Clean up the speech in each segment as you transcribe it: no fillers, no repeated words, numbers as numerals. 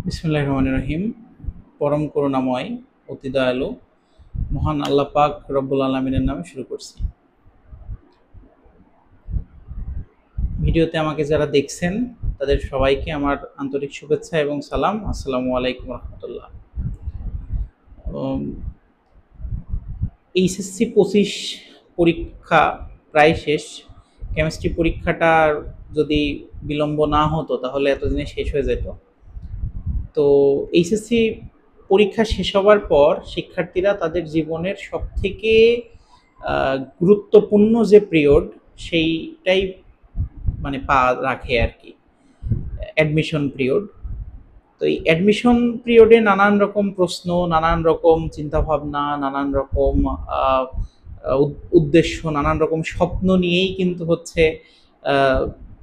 বিসমিল্লাহির রহমানির রহিম। পরম করুণাময়, অতি দয়ালু মহান আল্লাহ পাক রব্বুল আলামিনের নামে শুরু করছি। ভিডিওতে আমাকে যারা দেখছেন তাদের সবাইকে আমার আন্তরিক শুভেচ্ছা এবং সালাম। আসসালামু আলাইকুম রহমতুল্লাহ। এইচএসসি 25 পরীক্ষা প্রায় শেষ। কেমিস্ট্রি পরীক্ষাটা যদি বিলম্ব না হতো তাহলে এতদিনে শেষ হয়ে যেত। তো এইচএসসি পরীক্ষা শেষ হওয়ার পর শিক্ষার্থীরা তাদের জীবনের সবথেকে গুরুত্বপূর্ণ যে পিরিয়ড সেইটাই মানে পা রাখে আর কি, অ্যাডমিশন পিরিয়ড। তো এই অ্যাডমিশন পিরিয়ডে নানান রকম প্রশ্ন, নানান রকম চিন্তাভাবনা, নানান রকম উদ্দেশ্য, নানান রকম স্বপ্ন নিয়েই কিন্তু হচ্ছে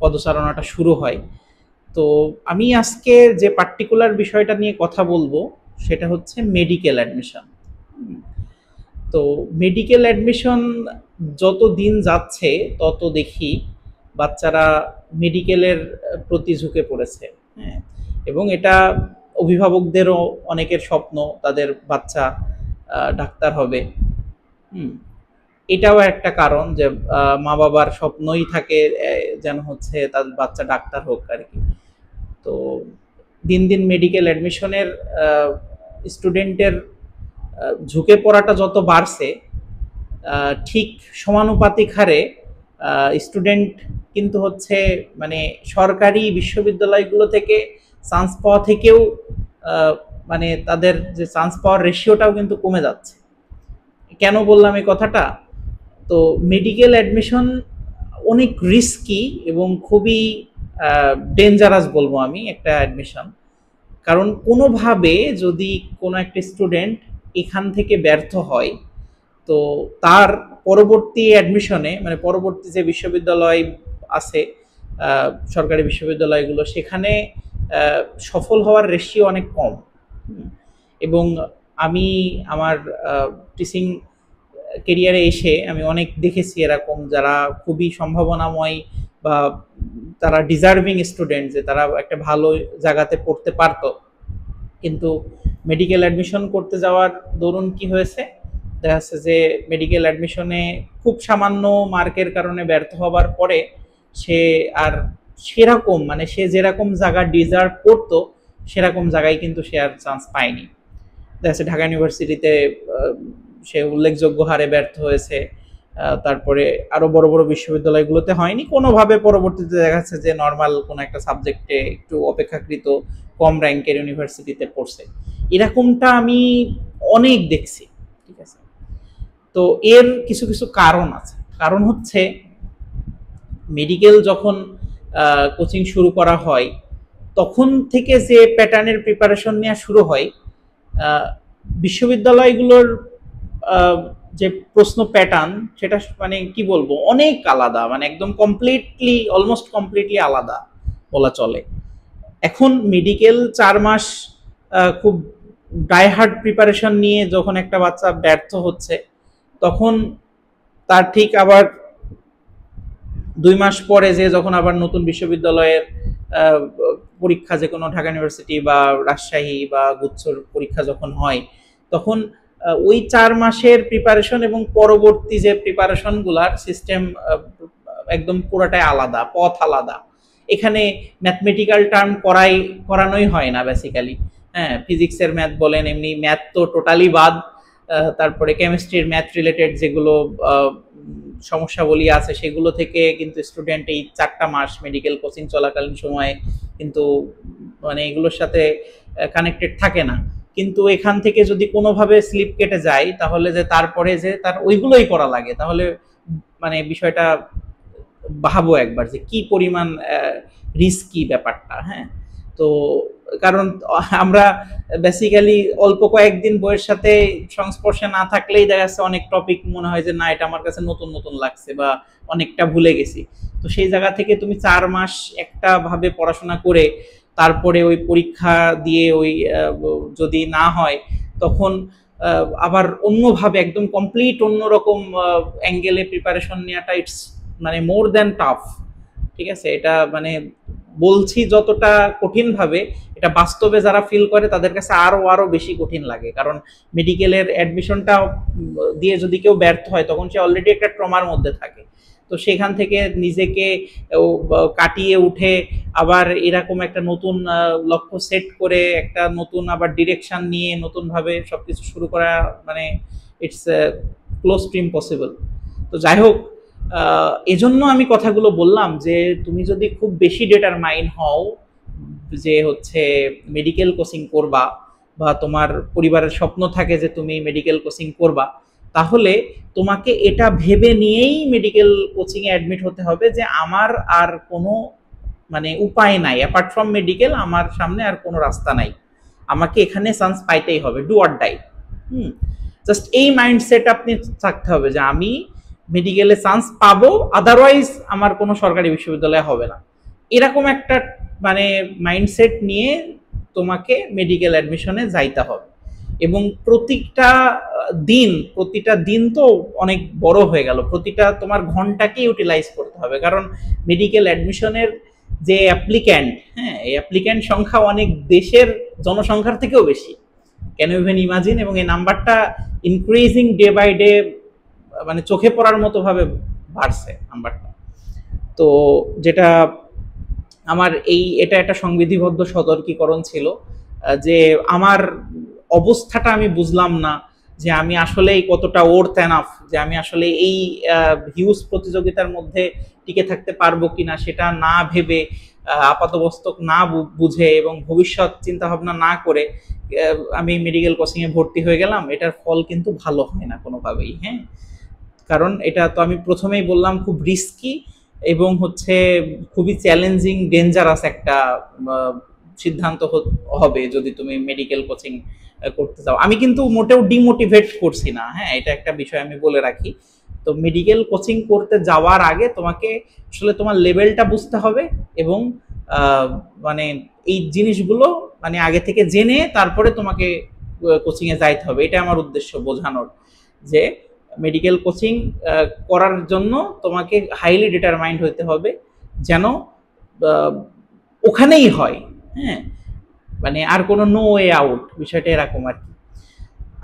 পদচারণাটা শুরু হয়। তো আমি আজকে যে পার্টিকুলার বিষয়টা নিয়ে কথা বলবো সেটা হচ্ছে মেডিকেল অ্যাডমিশন। তো মেডিকেল অ্যাডমিশন যত দিন যাচ্ছে তত দেখি বাচ্চারা মেডিকেলের প্রতি ঝুঁকে পড়েছে। হ্যাঁ, এবং এটা অভিভাবকদেরও অনেকের স্বপ্ন তাদের বাচ্চা ডাক্তার হবে। এটাও একটা কারণ যে মা বাবার স্বপ্নই থাকে যেন হচ্ছে তাদের বাচ্চা ডাক্তার হোক আর কি। তো দিন দিন মেডিকেল অ্যাডমিশনের স্টুডেন্টের ঝুঁকে পড়াটা যত বাড়ছে, ঠিক সমানুপাতিক হারে স্টুডেন্ট কিন্তু হচ্ছে মানে সরকারি বিশ্ববিদ্যালয়গুলো থেকে চান্স পাওয়া থেকেও মানে তাদের যে চান্স পাওয়ার রেশিওটাও কিন্তু কমে যাচ্ছে। কেন বললাম এই কথাটা? তো মেডিকেল অ্যাডমিশন অনেক রিস্কি এবং খুবই ডেঞ্জারাস বলবো আমি একটা অ্যাডমিশন। কারণ কোনোভাবে যদি কোনো একটা স্টুডেন্ট এখান থেকে ব্যর্থ হয় তো তার পরবর্তী অ্যাডমিশনে মানে পরবর্তী যে বিশ্ববিদ্যালয় আছে, সরকারি বিশ্ববিদ্যালয়গুলো, সেখানে সফল হওয়ার রেশিও অনেক কম। এবং আমি আমার টিচিং কেরিয়ারে এসে আমি অনেক দেখেছি এরকম যারা খুবই সম্ভাবনাময় বা তারা ডিজার্ভিং স্টুডেন্ট, যে তারা একটা ভালো জায়গাতে পড়তে পারতো, কিন্তু মেডিকেল অ্যাডমিশন করতে যাওয়ার দরুন কি হয়েছে, দেখা যাচ্ছে যে মেডিকেল অ্যাডমিশনে খুব সামান্য মার্কের কারণে ব্যর্থ হবার পরে সে আর সেরকম মানে সে যেরকম জায়গা ডিজার্ভ করতো সেরকম জায়গায় কিন্তু সে আর চান্স পায়নি। দেখা যাচ্ছে ঢাকা ইউনিভার্সিটিতে সে উল্লেখযোগ্য হারে ব্যর্থ হয়েছে, তারপরে আরো বড় বড় বিশ্ববিদ্যালয়গুলোতে হয়নি কোনোভাবে। পরবর্তীতে দেখা যাচ্ছে যে নর্মাল কোনো একটা সাবজেক্টে একটু অপেক্ষাকৃত কম র্যাঙ্কের ইউনিভার্সিটিতে পড়ছে। এরকমটা আমি অনেক দেখছি। ঠিক আছে, তো এর কিছু কিছু কারণ আছে। কারণ হচ্ছে মেডিকেল যখন কোচিং শুরু করা হয় তখন থেকে যে প্যাটার্নের প্রিপারেশন নেওয়া শুরু হয়, বিশ্ববিদ্যালয়গুলোর যে প্রশ্ন প্যাটার্ন সেটা মানে কি বলবো অনেক আলাদা, মানে একদম কমপ্লিটলি অলমোস্ট কমপ্লিটলি আলাদা বলা চলে। এখন মেডিকেল 4 মাস খুব ডাইহার্ড প্রিপারেশন নিয়ে যখন একটা বাচ্চা ব্যর্থ হচ্ছে, তখন তার ঠিক আবার 2 মাস পরে যে যখন আবার নতুন বিশ্ববিদ্যালয়ের পরীক্ষা, যে কোনো ঢাকা ইউনিভার্সিটি বা রাজশাহী বা গুচ্ছর পরীক্ষা যখন হয়, তখন ওই 4 মাসের প্রিপারেশন এবং পরবর্তী যে প্রিপারেশনগুলার সিস্টেম একদম পুরোটাই আলাদা, পথ আলাদা। এখানে ম্যাথমেটিক্যাল টার্ম করানোই হয় না বেসিক্যালি। হ্যাঁ, ফিজিক্সের ম্যাথ বলেন, এমনি ম্যাথ তো টোটালি বাদ। তারপরে কেমিস্ট্রির ম্যাথ রিলেটেড যেগুলো সমস্যাবলী আছে সেগুলো থেকে কিন্তু স্টুডেন্ট এই 4টা মাস মেডিকেল কোচিং চলাকালীন সময়ে কিন্তু মানে এগুলোর সাথে কানেক্টেড থাকে না। কিন্তু এখান থেকে যদি কোনোভাবে স্লিপ কেটে যায় তাহলে যে তারপরে যে তার ওইগুলোই করা লাগে, তাহলে মানে বিষয়টা ভাবো একবার যে কি পরিমাণ রিস্কি ব্যাপারটা। হ্যাঁ, তো কারণ আমরা বেসিক্যালি অল্প কয়েকদিন বইয়ের সাথে সংস্পর্শে না থাকলেই দেখা যাচ্ছে অনেক টপিক মনে হয় যে না, এটা আমার কাছে নতুন নতুন লাগছে বা অনেকটা ভুলে গেছি। তো সেই জায়গা থেকে তুমি 4 মাস একটা ভাবে পড়াশোনা করে তারপরে ওই পরীক্ষা দিয়ে ওই যদি না হয় তখন আবার অন্যভাবে একদম কমপ্লিট অন্যরকম অ্যাঙ্গেলে প্রিপারেশন নেওয়াটা ইটস মানে মোর দ্যান টাফ। ঠিক আছে, এটা মানে বলছি যতটা কঠিন ভাবে, এটা বাস্তবে যারা ফিল করে তাদের কাছে আরো বেশি কঠিন লাগে। কারণ মেডিকেলের অ্যাডমিশনটা দিয়ে যদি কেউ ব্যর্থ হয় তখন সে অলরেডি একটা ট্রমার মধ্যে থাকে। তো সেখান থেকে নিজেকে কাটিয়ে উঠে আবার এরকম একটা নতুন লক্ষ্য সেট করে একটা নতুন আবার ডিরেকশন নিয়ে নতুনভাবে সবকিছু শুরু করা, মানে ইটস ক্লোজ টু ইম্পসিবল। তো যাই হোক, এজন্য আমি কথাগুলো বললাম যে তুমি যদি খুব বেশি ডিটারমাইন হও যে হচ্ছে মেডিকেল কোচিং করবা, বা তোমার পরিবারের স্বপ্ন থাকে যে তুমি মেডিকেল কোচিং করবা, তাহলে তোমাকে এটা ভেবে নিয়েই মেডিকেল কোচিংয়ে অ্যাডমিট হতে হবে যে আমার আর কোনো মানে উপায় নাই, অ্যাপার্ট ফ্রম মেডিকেল আমার সামনে আর কোনো রাস্তা নাই, আমাকে এখানে চান্স পাইতেই হবে, ডু অর ডাই। জাস্ট এই মাইন্ডসেট আপনি থাকতে হবে যে আমি মেডিকেলে চান্স পাবো, আদারওয়াইজ আমার কোনো সরকারি বিশ্ববিদ্যালয় হবে না, এরকম একটা মানে মাইন্ডসেট নিয়ে তোমাকে মেডিকেল অ্যাডমিশনে যাইতে হবে। এবং প্রতিটা দিন তো অনেক বড় হয়ে গেল, প্রতিটা তোমার ঘন্টাকে ইউটিলাইজ করতে হবে। কারণ মেডিকেল অ্যাডমিশনের যে অ্যাপ্লিক্যান্ট, হ্যাঁ, এই অ্যাপ্লিক্যান্ট সংখ্যা অনেক দেশের জনসংখ্যার থেকেও বেশি, ক্যান ইউ ইভেন ইমাজিন? এবং এই নাম্বারটা ইনক্রিজিং ডে বাই ডে, মানে চোখে পড়ার মতো ভাবে বাড়ছে নাম্বারটা। তো যেটা আমার এটা একটা সংবিধিবদ্ধ সতর্কীকরণ ছিল যে আমার অবস্থাটা আমি বুঝলাম না যে আমি আসলে কতটা ওর্থ এনাফ, যে আমি আসলে এই হিউজ প্রতিযোগিতার মধ্যে টিকে থাকতে পারবো কিনা সেটা না ভেবে, আপাতমস্তক না বুঝে এবং ভবিষ্যৎ চিন্তা ভাবনা না করে আমি মেডিকেল কোচিংয়ে ভর্তি হয়ে গেলাম। এটার ফল কিন্তু ভালো হয় না কোনোভাবেই। হ্যাঁ, কারণ এটা তো আমি প্রথমেই বললাম খুব রিস্কি এবং হচ্ছে খুবই চ্যালেঞ্জিং, ডেঞ্জারাস একটা সিদ্ধান্ত হবে যদি তুমি মেডিকেল কোচিং করতে চাও। আমি কিন্তু মোটেও ডিমোটিভেট করছি না, হ্যাঁ, এটা একটা বিষয় আমি বলে রাখি। তো মেডিকেল কোচিং করতে যাওয়ার আগে তোমাকে আসলে তোমার লেভেলটা বুঝতে হবে এবং মানে এই জিনিসগুলো মানে আগে থেকে জেনে তারপরে তোমাকে কোচিংয়ে যাইতে হবে। এটা আমার উদ্দেশ্য বোঝানোর, যে মেডিকেল কোচিং করার জন্য তোমাকে হাইলি ডিটারমাইন্ড হতে হবে যেন ওখানেই হয়। হ্যাঁ, মানে আর কোনো নো ওয়ে আউট, বিষয়টা এরকম আর কি।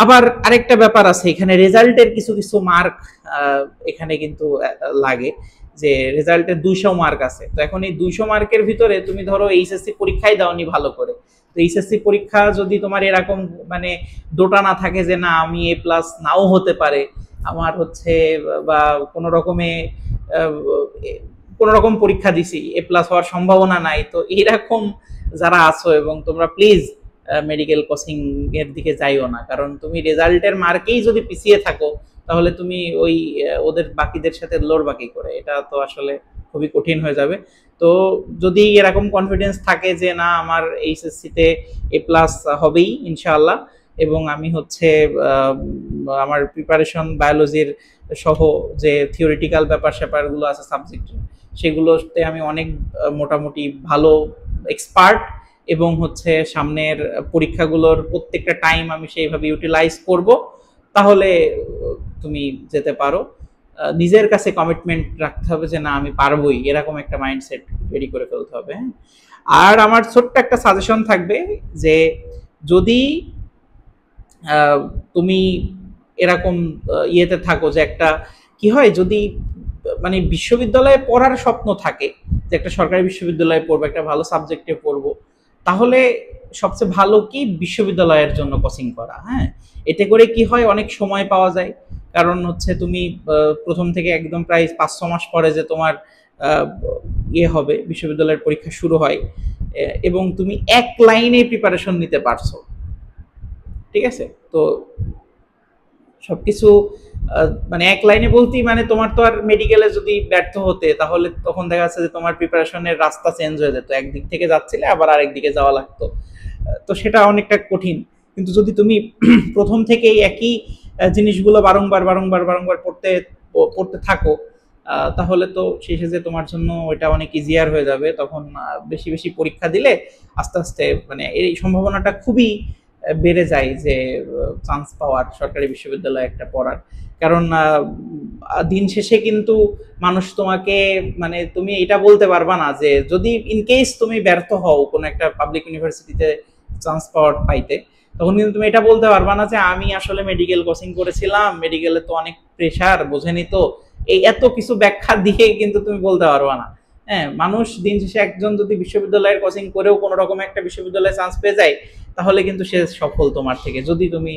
আবার আরেকটা ব্যাপার আছে, এখানে রেজাল্টের কিছু মার্ক এখানে কিন্তু লাগে, যে রেজাল্টের 200 মার্ক আছে। তো এখন এই 200 মার্কের ভিতরে তুমি ধরো এইচএসসি পরীক্ষাই দাওনি ভালো করে, তো এইচএসসি পরীক্ষা যদি তোমার এরকম মানে দোটা না থাকে যে না আমি এ প্লাস নাও হতে পারে আমার হচ্ছে, বা কোনো রকম পরীক্ষা দিছি এ প্লাস হওয়ার সম্ভাবনা নাই, তো এইরকম যারা আছো এবং তোমরা প্লিজ মেডিকেল কোচিং এর দিকে যাইও না। কারণ তুমি রেজাল্টের মার্কেই যদি পিছিয়ে থাকো তাহলে তুমি ওই ওদের বাকিদের সাথে লড়বা কি করে, এটা তো আসলে খুবই কঠিন হয়ে যাবে। তো যদি এরকম কনফিডেন্স থাকে যে না আমার এইচএসসিতে এ প্লাস হবেই ইনশাআল্লাহ, এবং আমি হচ্ছে আমার প্রিপারেশন বায়োলজির সহ যে থিওরিটিক্যাল ব্যাপার স্যাপারগুলো আছে সাবজেক্ট, সেগুলোতে আমি অনেক মোটামুটি ভালো এক্সপার্ট, এবং হচ্ছে সামনের পরীক্ষাগুলোর প্রত্যেকটা টাইম আমি সেইভাবে ইউটিলাইজ করব, তাহলে তুমি যেতে পারো। নিজের কাছে কমিটমেন্ট রাখতে হবে যে না আমি পারবোই, এরকম একটা মাইন্ডসেট রেডি করে ফেলতে হবে। হ্যাঁ, আর আমার ছোট্ট একটা সাজেশন থাকবে যে যদি তুমি এরকম ইয়েতে থাকো যে একটা কি হয়, যদি মানে বিশ্ববিদ্যালয়ে পড়ার স্বপ্ন থাকে যে একটা সরকারি বিশ্ববিদ্যালয়ে পড়বো, একটা ভালো সাবজেক্টে পড়বো, তাহলে সবচেয়ে ভালো কি বিশ্ববিদ্যালয়ের জন্য কোচিং করা। হ্যাঁ, এতে করে কি হয় অনেক সময় পাওয়া যায়, কারণ হচ্ছে তুমি প্রথম থেকে একদম প্রায় 5-6 মাস পরে যে তোমার ইয়ে হবে, বিশ্ববিদ্যালয়ের পরীক্ষা শুরু হয়, এবং তুমি এক লাইনে প্রিপারেশন নিতে পারছো। ঠিক আছে, তো সবকিছু মানে এক লাইনে বলতেই মানে তোমার তো আর মেডিকেলে যদি ব্যর্থ হতে তাহলে তখন দেখা যাচ্ছে যে তোমার প্রিপারেশনের রাস্তা চেঞ্জ হয়ে যেত, একদিক থেকে যাচ্ছিলে আবার আরেক দিকে যাওয়া লাগতো, তো সেটা অনেকটা কঠিন। কিন্তু যদি তুমি প্রথম থেকেই একই জিনিসগুলো বারংবার পড়তে থাকো, তাহলে তো শেষে যে তোমার জন্য ওইটা অনেক ইজিয়ার হয়ে যাবে। তখন বেশি বেশি পরীক্ষা দিলে আস্তে আস্তে মানে এই সম্ভাবনাটা খুবই বেড়ে যায় যে চান্স পাওয়ার সরকারি বিশ্ববিদ্যালয়ে একটা পড়ার। কারণ দিন শেষে কিন্তু মানুষ তোমাকে, মানে তুমি এটা বলতে পারবা না যে যদি ইন কেস তুমি ব্যর্থ হও কোনো একটা পাবলিক ইউনিভার্সিটিতে চান্স পাইতে, তখন কিন্তু তুমি এটা বলতে পারবা না যে আমি আসলে মেডিকেল কোচিং করেছিলাম, মেডিকেলে তো অনেক প্রেশার, বোঝেনি তো, এই এত কিছু ব্যাখ্যা দিয়ে কিন্তু তুমি বলতে পারবা না। হ্যাঁ, মানুষ দিন শেষে একজন যদি বিশ্ববিদ্যালয়ের কোচিং করেও কোনো রকম একটা বিশ্ববিদ্যালয়ে চান্স পেয়ে যায়, তাহলে কিন্তু সে সফল তোমার থেকে, যদি তুমি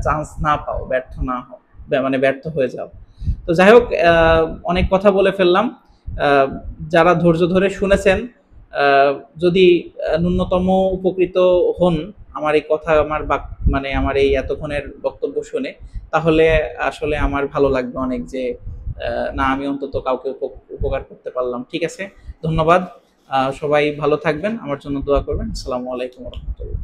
চান্স না পাও, ব্যর্থ না হও, মানে ব্যর্থ হয়ে যাও। তো যাই হোক, অনেক কথা বলে ফেললাম। যারা ধৈর্য ধরে শুনেছেন, যদি ন্যূনতম উপকৃত হন আমার এই কথা, আমার মানে আমার এই এতক্ষণের বক্তব্য শুনে, তাহলে আসলে আমার ভালো লাগবে অনেক, যে না আমি অন্তত কাউকে উপকার করতে পারলাম। ঠিক আছে, ধন্যবাদ। সবাই ভালো থাকবেন, আমার জন্য দোয়া করবেন। আসসালামু আলাইকুম রহমতুল্লাহ।